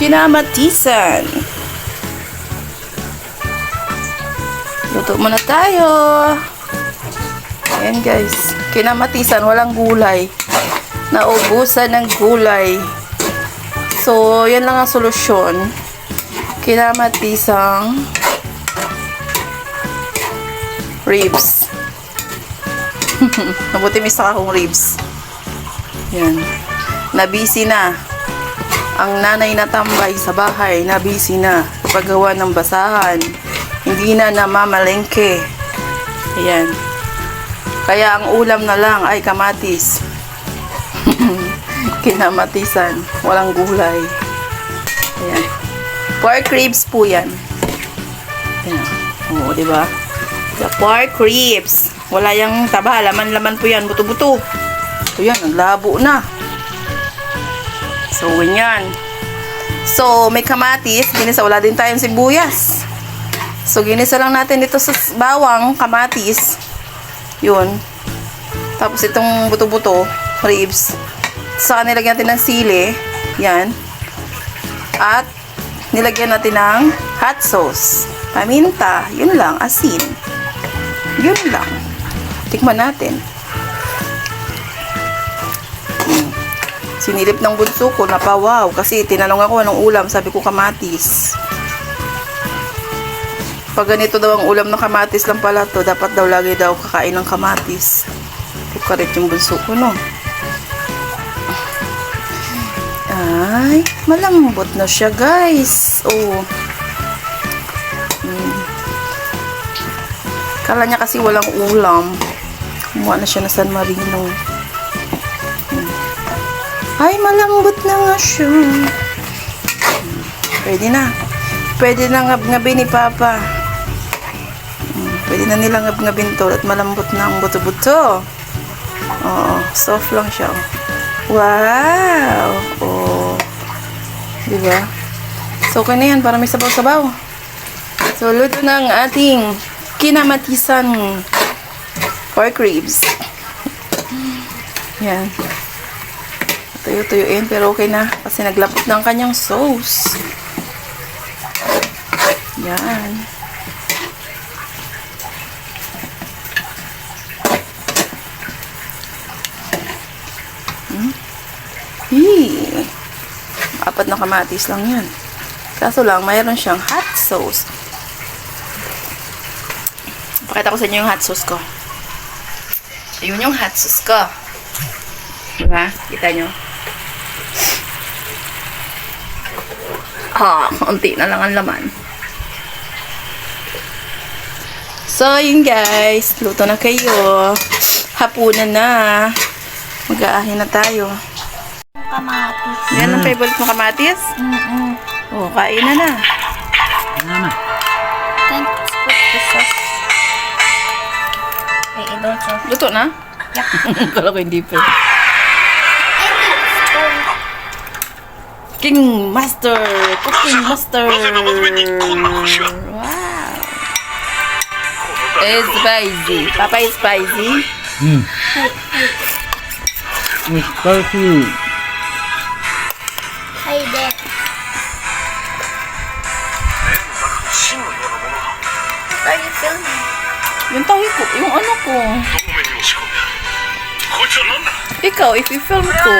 kinamatisan. Luto muna tayo. Ayan guys, kinamatisan, walang gulay. Naubusan ng gulay. So, yan lang ang solusyon. Kinamatisang ribs. Mabuti may saka akong ribs. Yan. Nabisi na. Ang nanay na tambay sa bahay, nabisi na. Paggawa ng basahan. Hindi na namamalengke. Ayan. Kaya ang ulam na lang ay kamatis. Kinamatisan. Walang gulay. Ayan. Pork ribs po yan. Ayan. Oo, diba? The pork ribs. Wala yung taba. Laman-laman po yan. Buto-buto. Ito yan. Ang labo na. So, ganyan. So, may kamatis. Ginisa. Wala din tayong sibuyas. So, ginisa lang natin dito sa bawang, kamatis. Yun. Tapos, itong buto-buto, ribs. Saka nilagyan natin ng sili. Yan. At, nilagyan natin ng hot sauce. Paminta. Yun lang. Asin. Yun lang. Tikman natin. Sinilip ng bunso ko, napawaw. Kasi tinanong ako anong ulam. Sabi ko kamatis. Pag ganito daw ang ulam ng kamatis lang pala to, dapat daw lagi daw kakain ng kamatis. Kukarit yung bunso ko, no? Ay, malambot na siya, guys. Oh. Kala niya kasi walang ulam. Kumuha na siya na San Marino. Ay, malambot na nga siya. Pwede na. Pwede na ngab-ngabi ni Papa. Pwede na nilang ngab-ngabin to at malambot na ang buto-buto. Oo, soft lang siya. Wow! Oh. Diba? So, okay na yan para may sabaw-sabaw. So, luto na ang ating kinamatisan pork ribs. Yan. Tuyo-tuyuin, pero okay na. Kasi naglapot na ang kanyang sauce. Yan. Apat na kamatis lang yan. Kaso lang, mayroon siyang hot sauce. Pakita ko sa inyo yung hot sauce ko. Ayun yung hot sauce ko. Diba? Kita nyo? Konti na lang ang laman. So, yun guys. Luto na kayo. Hapunan na. Mag-aahin na tayo. Kamatis. Yan ang favorite mo, kamatis? Oh, kain na na. Then, put the sauce. Wait, I don't know. Luto na? Yup. Kala ko hindi pa. I need spoon. King Master! Cooking Master! Wow! It's spicy. Papa is spicy. It's spicy. Hi there. Are you filming? Yung tahi ko, yung ano ko. Ikaw, if you film ko.